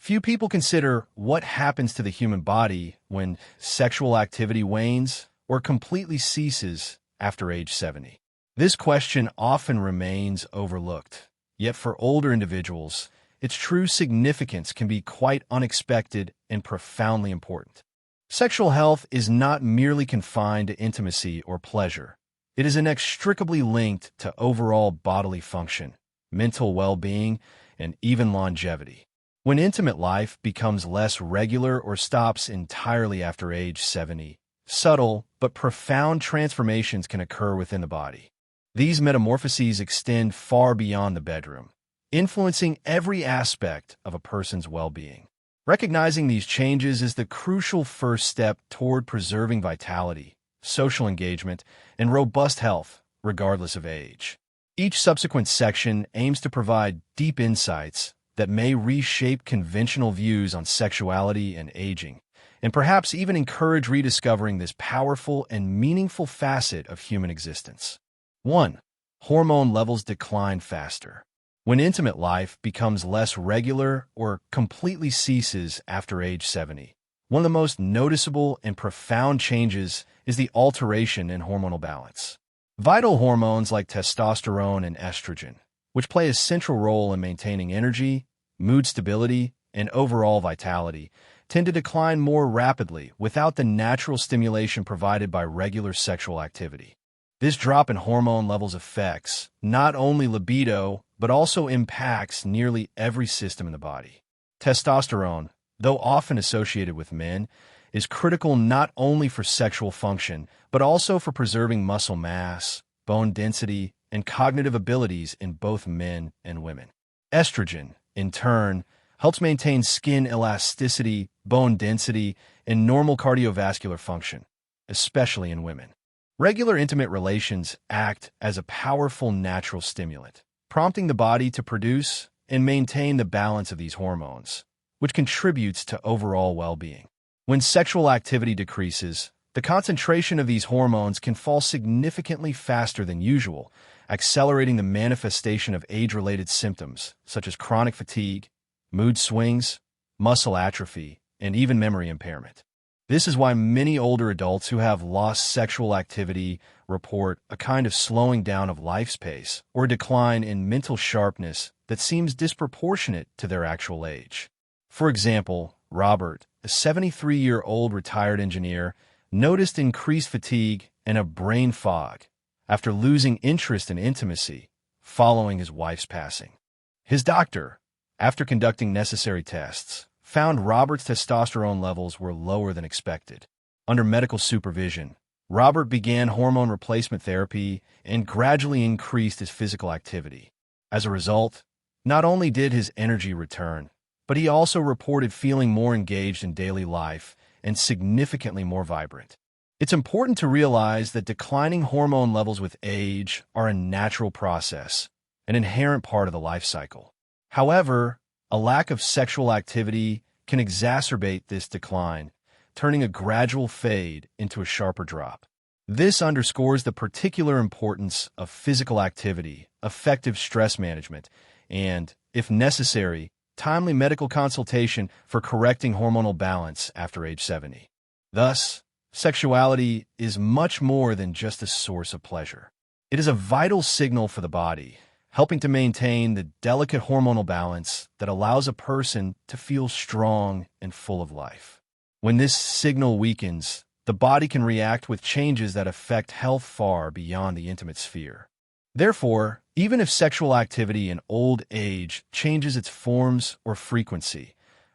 Few people consider what happens to the human body when sexual activity wanes or completely ceases after age 70. This question often remains overlooked, yet for older individuals, its true significance can be quite unexpected and profoundly important. Sexual health is not merely confined to intimacy or pleasure. It is inextricably linked to overall bodily function, mental well-being, and even longevity. When intimate life becomes less regular or stops entirely after age 70, subtle but profound transformations can occur within the body. These metamorphoses extend far beyond the bedroom, influencing every aspect of a person's well-being. Recognizing these changes is the crucial first step toward preserving vitality, social engagement, and robust health, regardless of age. Each subsequent section aims to provide deep insights that may reshape conventional views on sexuality and aging, and perhaps even encourage rediscovering this powerful and meaningful facet of human existence. 1. Hormone levels decline faster. When intimate life becomes less regular or completely ceases after age 70, one of the most noticeable and profound changes is the alteration in hormonal balance. Vital hormones like testosterone and estrogen, which play a central role in maintaining energy, mood stability, and overall vitality, tend to decline more rapidly without the natural stimulation provided by regular sexual activity. This drop in hormone levels affects not only libido, but also impacts nearly every system in the body. Testosterone, though often associated with men, is critical not only for sexual function, but also for preserving muscle mass, bone density, and cognitive abilities in both men and women. Estrogen, in turn, helps maintain skin elasticity, bone density, and normal cardiovascular function, especially in women. Regular intimate relations act as a powerful natural stimulant, prompting the body to produce and maintain the balance of these hormones, which contributes to overall well-being. When sexual activity decreases, the concentration of these hormones can fall significantly faster than usual, accelerating the manifestation of age-related symptoms such as chronic fatigue, mood swings, muscle atrophy, and even memory impairment. This is why many older adults who have lost sexual activity report a kind of slowing down of life's pace or a decline in mental sharpness that seems disproportionate to their actual age. For example, Robert, a 73-year-old retired engineer, noticed increased fatigue and a brain fog after losing interest in intimacy following his wife's passing. His doctor, after conducting necessary tests, found Robert's testosterone levels were lower than expected. Under medical supervision, Robert began hormone replacement therapy and gradually increased his physical activity. As a result, not only did his energy return, but he also reported feeling more engaged in daily life and significantly more vibrant. It's important to realize that declining hormone levels with age are a natural process, an inherent part of the life cycle. However, a lack of sexual activity can exacerbate this decline, turning a gradual fade into a sharper drop. This underscores the particular importance of physical activity, effective stress management, and, if necessary, timely medical consultation for correcting hormonal balance after age 70. Thus, sexuality is much more than just a source of pleasure. It is a vital signal for the body, helping to maintain the delicate hormonal balance that allows a person to feel strong and full of life. When this signal weakens, the body can react with changes that affect health far beyond the intimate sphere. Therefore, even if sexual activity in old age changes its forms or frequency,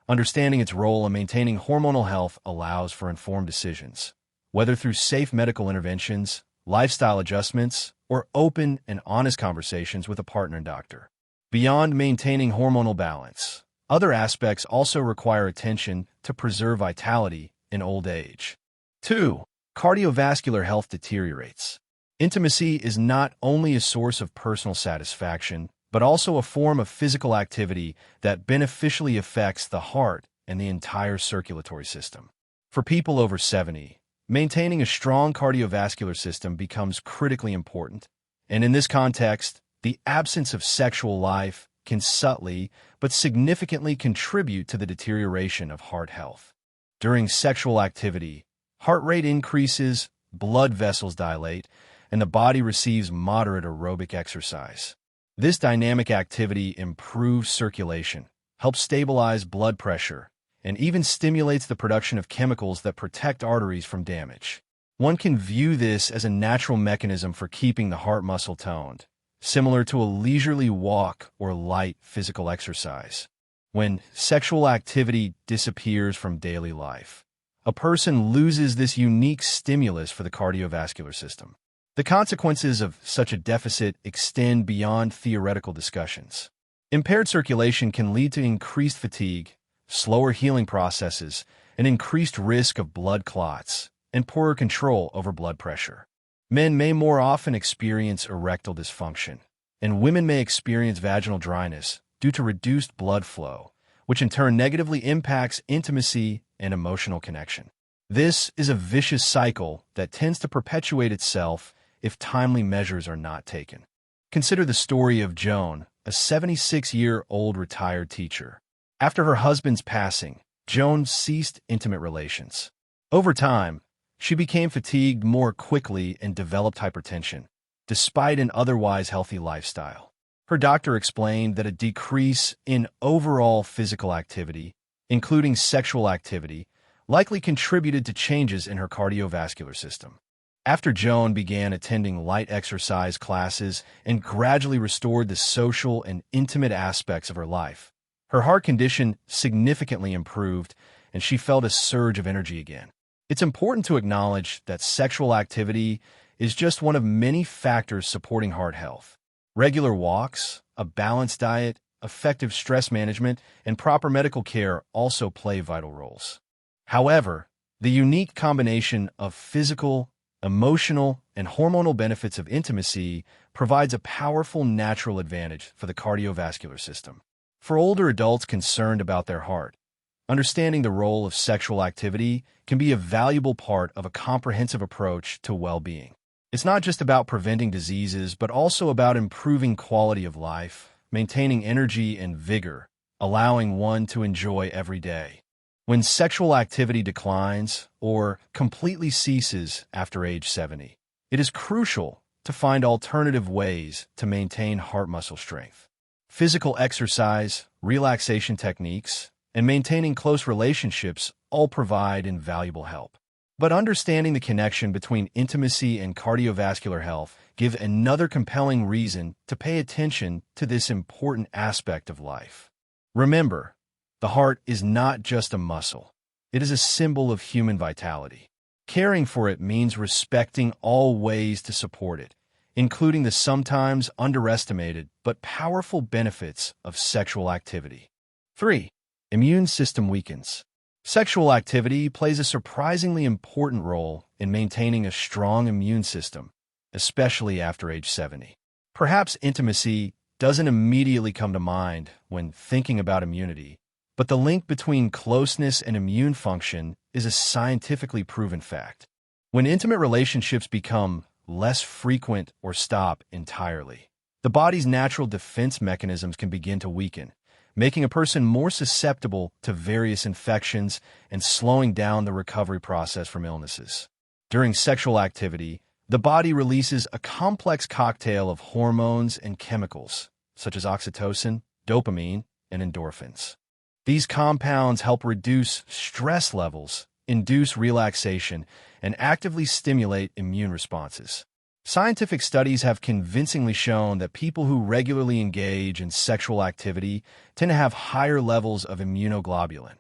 understanding its role in maintaining hormonal health allows for informed decisions, whether through safe medical interventions, lifestyle adjustments, or open and honest conversations with a partner and doctor. Beyond maintaining hormonal balance, other aspects also require attention to preserve vitality in old age. 2. Cardiovascular health deteriorates. Intimacy is not only a source of personal satisfaction, but also a form of physical activity that beneficially affects the heart and the entire circulatory system. For people over 70, maintaining a strong cardiovascular system becomes critically important, and in this context, the absence of sexual life can subtly but significantly contribute to the deterioration of heart health. During sexual activity, heart rate increases, blood vessels dilate, and the body receives moderate aerobic exercise. This dynamic activity improves circulation, helps stabilize blood pressure, and even stimulates the production of chemicals that protect arteries from damage. One can view this as a natural mechanism for keeping the heart muscle toned, similar to a leisurely walk or light physical exercise. When sexual activity disappears from daily life, a person loses this unique stimulus for the cardiovascular system. The consequences of such a deficit extend beyond theoretical discussions. Impaired circulation can lead to increased fatigue, slower healing processes, an increased risk of blood clots, and poorer control over blood pressure. Men may more often experience erectile dysfunction, and women may experience vaginal dryness due to reduced blood flow, which in turn negatively impacts intimacy and emotional connection. This is a vicious cycle that tends to perpetuate itself if timely measures are not taken. Consider the story of Joan, a 76-year-old retired teacher. After her husband's passing, Joan ceased intimate relations. Over time, she became fatigued more quickly and developed hypertension, despite an otherwise healthy lifestyle. Her doctor explained that a decrease in overall physical activity, including sexual activity, likely contributed to changes in her cardiovascular system. After Joan began attending light exercise classes and gradually restored the social and intimate aspects of her life, her heart condition significantly improved and she felt a surge of energy again. It's important to acknowledge that sexual activity is just one of many factors supporting heart health. Regular walks, a balanced diet, effective stress management, and proper medical care also play vital roles. However, the unique combination of physical, emotional, and hormonal benefits of intimacy provides a powerful natural advantage for the cardiovascular system. For older adults concerned about their heart, understanding the role of sexual activity can be a valuable part of a comprehensive approach to well-being. It's not just about preventing diseases, but also about improving quality of life, maintaining energy and vigor, allowing one to enjoy every day. When sexual activity declines or completely ceases after age 70, it is crucial to find alternative ways to maintain heart muscle strength. Physical exercise, relaxation techniques, and maintaining close relationships all provide invaluable help. But understanding the connection between intimacy and cardiovascular health give another compelling reason to pay attention to this important aspect of life. Remember, the heart is not just a muscle. It is a symbol of human vitality. Caring for it means respecting all ways to support it, including the sometimes underestimated but powerful benefits of sexual activity. 3. Immune system weakens. Sexual activity plays a surprisingly important role in maintaining a strong immune system, especially after age 70. Perhaps intimacy doesn't immediately come to mind when thinking about immunity, but the link between closeness and immune function is a scientifically proven fact. When intimate relationships become less frequent or stop entirely, the body's natural defense mechanisms can begin to weaken, making a person more susceptible to various infections and slowing down the recovery process from illnesses. During sexual activity, the body releases a complex cocktail of hormones and chemicals, such as oxytocin, dopamine, and endorphins. These compounds help reduce stress levels, induce relaxation, and actively stimulate immune responses. Scientific studies have convincingly shown that people who regularly engage in sexual activity tend to have higher levels of immunoglobulin,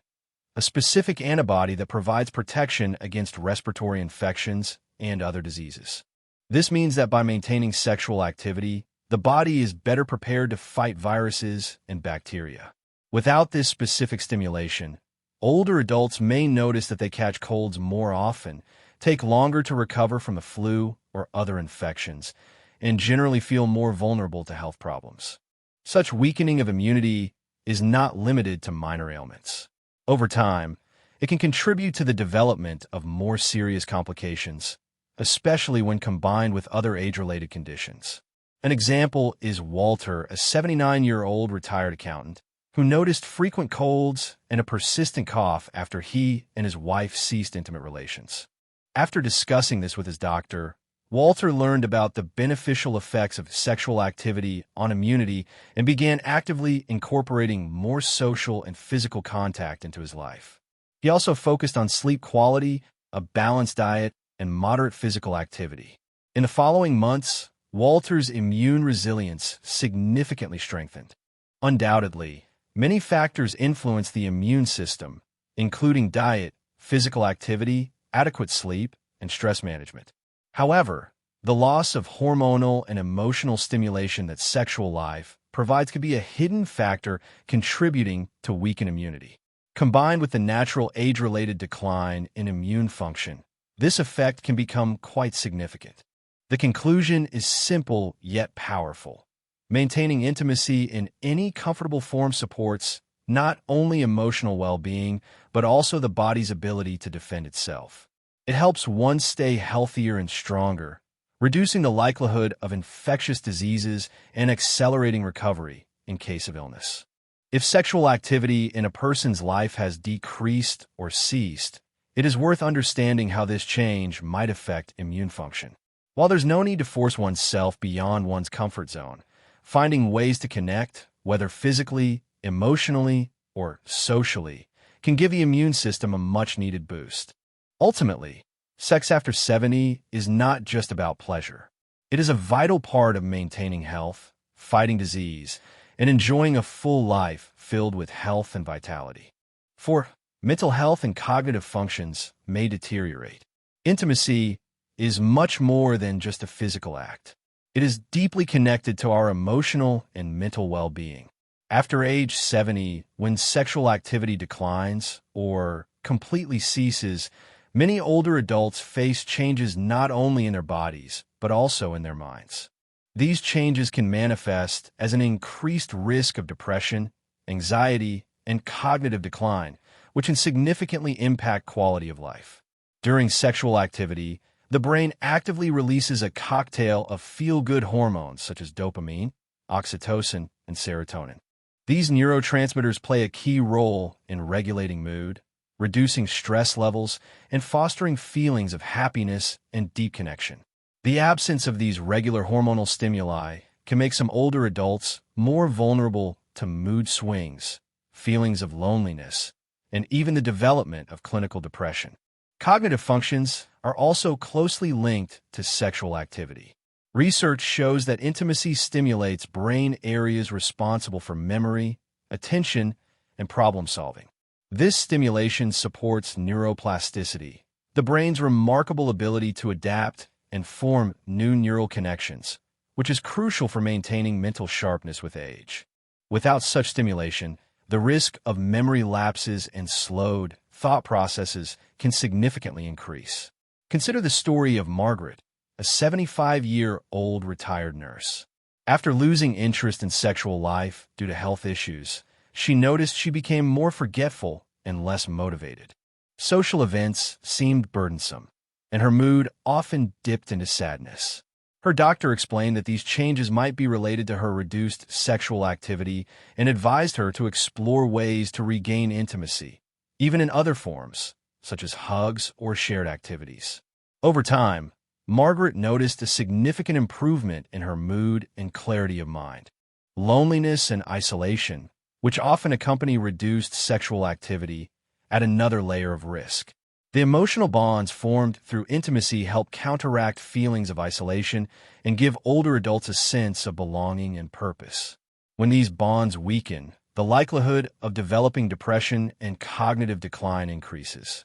a specific antibody that provides protection against respiratory infections and other diseases. This means that by maintaining sexual activity, the body is better prepared to fight viruses and bacteria. Without this specific stimulation, older adults may notice that they catch colds more often, take longer to recover from the flu or other infections, and generally feel more vulnerable to health problems. Such weakening of immunity is not limited to minor ailments. Over time, it can contribute to the development of more serious complications, especially when combined with other age-related conditions. An example is Walter, a 79-year-old retired accountant, who noticed frequent colds and a persistent cough after he and his wife ceased intimate relations. After discussing this with his doctor, Walter learned about the beneficial effects of sexual activity on immunity and began actively incorporating more social and physical contact into his life. He also focused on sleep quality, a balanced diet, and moderate physical activity. In the following months, Walter's immune resilience significantly strengthened. Undoubtedly, many factors influence the immune system, including diet, physical activity, adequate sleep, and stress management. However, the loss of hormonal and emotional stimulation that sexual life provides could be a hidden factor contributing to weakened immunity. Combined with the natural age-related decline in immune function, this effect can become quite significant. The conclusion is simple yet powerful. Maintaining intimacy in any comfortable form supports not only emotional well-being, but also the body's ability to defend itself. It helps one stay healthier and stronger, reducing the likelihood of infectious diseases and accelerating recovery in case of illness. If sexual activity in a person's life has decreased or ceased, it is worth understanding how this change might affect immune function. While there's no need to force oneself beyond one's comfort zone, finding ways to connect, whether physically, emotionally, or socially, can give the immune system a much-needed boost. Ultimately, sex after 70 is not just about pleasure. It is a vital part of maintaining health, fighting disease, and enjoying a full life filled with health and vitality. For mental health and cognitive functions may deteriorate. Intimacy is much more than just a physical act. It is deeply connected to our emotional and mental well-being. After age 70, when sexual activity declines or completely ceases, many older adults face changes not only in their bodies, but also in their minds. These changes can manifest as an increased risk of depression, anxiety, and cognitive decline, which can significantly impact quality of life. During sexual activity, the brain actively releases a cocktail of feel-good hormones such as dopamine, oxytocin, and serotonin. These neurotransmitters play a key role in regulating mood, reducing stress levels, and fostering feelings of happiness and deep connection. The absence of these regular hormonal stimuli can make some older adults more vulnerable to mood swings, feelings of loneliness, and even the development of clinical depression. Cognitive functions are also closely linked to sexual activity. Research shows that intimacy stimulates brain areas responsible for memory, attention, and problem-solving. This stimulation supports neuroplasticity, the brain's remarkable ability to adapt and form new neural connections, which is crucial for maintaining mental sharpness with age. Without such stimulation, the risk of memory lapses and slowed thought processes can significantly increase. Consider the story of Margaret, a 75-year-old retired nurse. After losing interest in sexual life due to health issues, she noticed she became more forgetful and less motivated. Social events seemed burdensome, and her mood often dipped into sadness. Her doctor explained that these changes might be related to her reduced sexual activity and advised her to explore ways to regain intimacy, even in other forms, such as hugs or shared activities. Over time, Margaret noticed a significant improvement in her mood and clarity of mind. Loneliness and isolation, which often accompany reduced sexual activity, add another layer of risk. The emotional bonds formed through intimacy help counteract feelings of isolation and give older adults a sense of belonging and purpose. When these bonds weaken, the likelihood of developing depression and cognitive decline increases.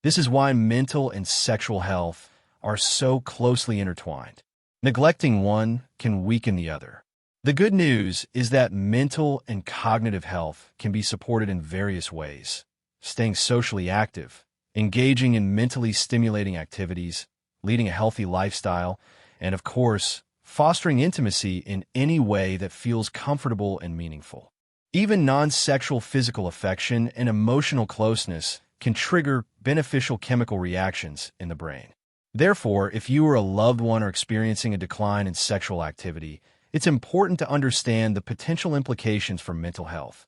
This is why mental and sexual health are so closely intertwined. Neglecting one can weaken the other. The good news is that mental and cognitive health can be supported in various ways. Staying socially active, engaging in mentally stimulating activities, leading a healthy lifestyle, and of course, fostering intimacy in any way that feels comfortable and meaningful. Even non-sexual physical affection and emotional closeness can trigger beneficial chemical reactions in the brain. Therefore, if you or a loved one are experiencing a decline in sexual activity, it's important to understand the potential implications for mental health,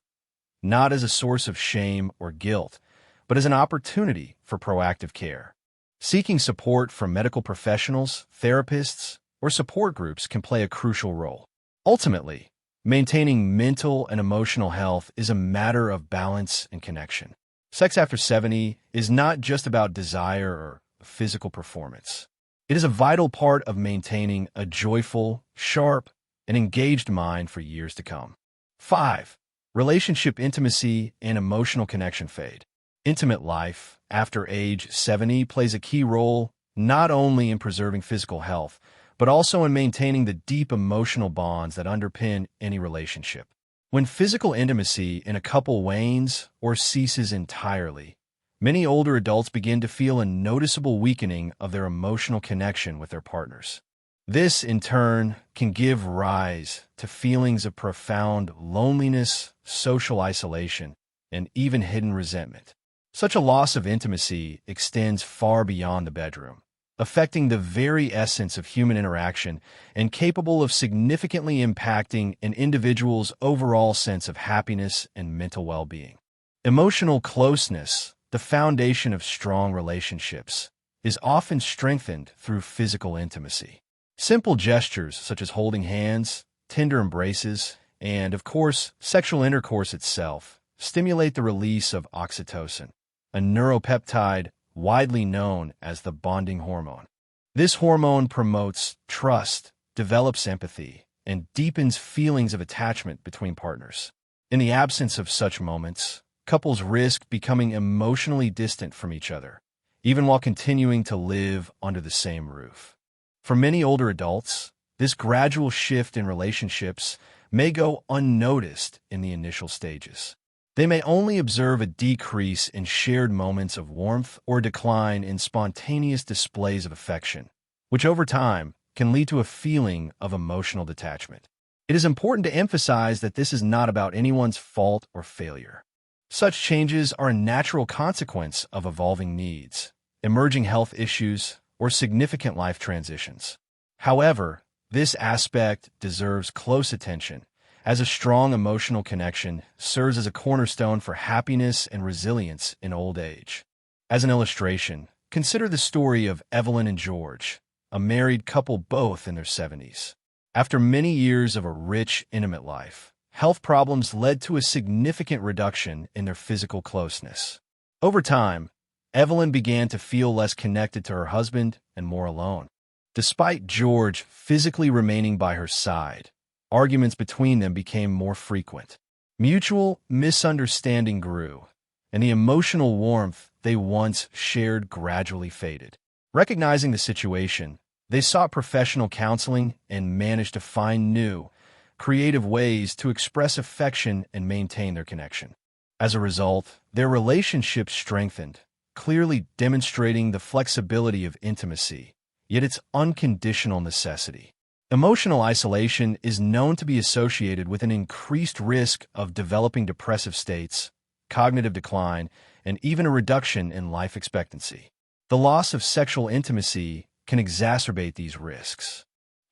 not as a source of shame or guilt, but as an opportunity for proactive care. Seeking support from medical professionals, therapists, or support groups can play a crucial role. Ultimately, maintaining mental and emotional health is a matter of balance and connection. Sex after 70 is not just about desire or physical performance. It is a vital part of maintaining a joyful, sharp, and engaged mind for years to come. 5. Relationship intimacy and emotional connection fade. Intimate life after age 70 plays a key role not only in preserving physical health, but also in maintaining the deep emotional bonds that underpin any relationship. When physical intimacy in a couple wanes or ceases entirely, many older adults begin to feel a noticeable weakening of their emotional connection with their partners. This, in turn, can give rise to feelings of profound loneliness, social isolation, and even hidden resentment. Such a loss of intimacy extends far beyond the bedroom, affecting the very essence of human interaction and capable of significantly impacting an individual's overall sense of happiness and mental well-being. Emotional closeness, the foundation of strong relationships, is often strengthened through physical intimacy. Simple gestures such as holding hands, tender embraces, and, of course, sexual intercourse itself stimulate the release of oxytocin, a neuropeptide widely known as the bonding hormone. This hormone promotes trust, develops empathy, and deepens feelings of attachment between partners. In the absence of such moments, couples risk becoming emotionally distant from each other, even while continuing to live under the same roof. For many older adults, this gradual shift in relationships may go unnoticed in the initial stages. They may only observe a decrease in shared moments of warmth or a decline in spontaneous displays of affection, which over time can lead to a feeling of emotional detachment. It is important to emphasize that this is not about anyone's fault or failure. Such changes are a natural consequence of evolving needs, emerging health issues, or significant life transitions. However, this aspect deserves close attention, as a strong emotional connection serves as a cornerstone for happiness and resilience in old age. As an illustration, consider the story of Evelyn and George, a married couple both in their 70s. After many years of a rich, intimate life, health problems led to a significant reduction in their physical closeness. Over time, Evelyn began to feel less connected to her husband and more alone. Despite George physically remaining by her side, arguments between them became more frequent. Mutual misunderstanding grew, and the emotional warmth they once shared gradually faded. Recognizing the situation, they sought professional counseling and managed to find new, creative ways to express affection and maintain their connection. As a result, their relationship strengthened, clearly demonstrating the flexibility of intimacy, yet its unconditional necessity. Emotional isolation is known to be associated with an increased risk of developing depressive states, cognitive decline, and even a reduction in life expectancy. The loss of sexual intimacy can exacerbate these risks.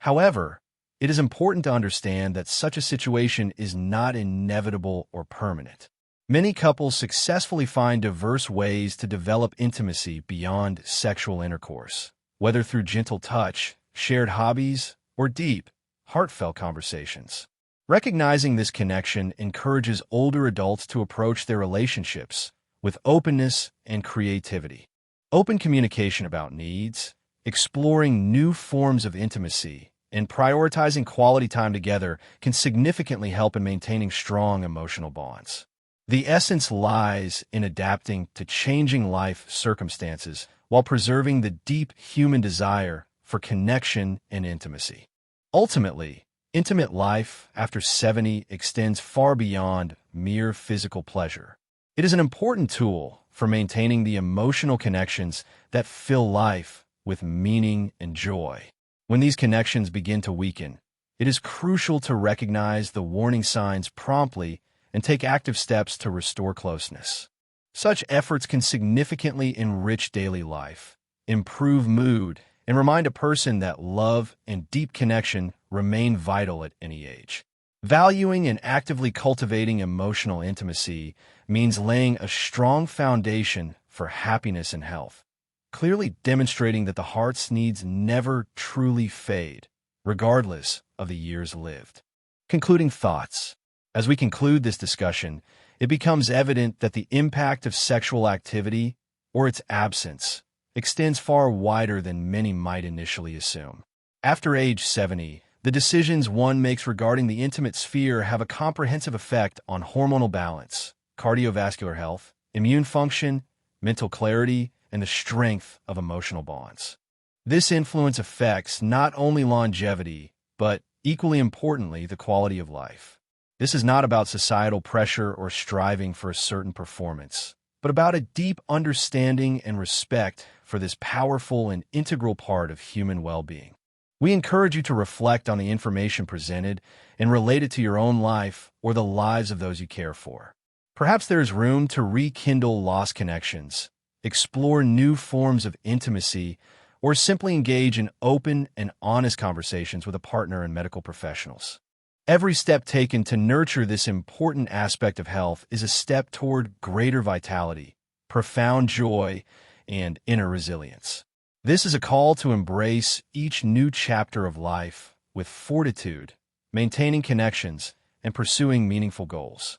However, it is important to understand that such a situation is not inevitable or permanent. Many couples successfully find diverse ways to develop intimacy beyond sexual intercourse, whether through gentle touch, shared hobbies, or deep, heartfelt conversations. Recognizing this connection encourages older adults to approach their relationships with openness and creativity. Open communication about needs, exploring new forms of intimacy, and prioritizing quality time together can significantly help in maintaining strong emotional bonds. The essence lies in adapting to changing life circumstances while preserving the deep human desire for connection and intimacy. Ultimately, intimate life after 70 extends far beyond mere physical pleasure. It is an important tool for maintaining the emotional connections that fill life with meaning and joy. When these connections begin to weaken, it is crucial to recognize the warning signs promptly and take active steps to restore closeness. Such efforts can significantly enrich daily life, improve mood, and remind a person that love and deep connection remain vital at any age. Valuing and actively cultivating emotional intimacy means laying a strong foundation for happiness and health, clearly demonstrating that the heart's needs never truly fade, regardless of the years lived. Concluding thoughts. As we conclude this discussion, it becomes evident that the impact of sexual activity, or its absence, extends far wider than many might initially assume. After age 70, the decisions one makes regarding the intimate sphere have a comprehensive effect on hormonal balance, cardiovascular health, immune function, mental clarity, and the strength of emotional bonds. This influence affects not only longevity, but, equally importantly, the quality of life. This is not about societal pressure or striving for a certain performance, but about a deep understanding and respect for this powerful and integral part of human well-being. We encourage you to reflect on the information presented and relate it to your own life or the lives of those you care for. Perhaps there is room to rekindle lost connections, explore new forms of intimacy, or simply engage in open and honest conversations with a partner and medical professionals. Every step taken to nurture this important aspect of health is a step toward greater vitality, profound joy, and inner resilience. This is a call to embrace each new chapter of life with fortitude, maintaining connections, and pursuing meaningful goals.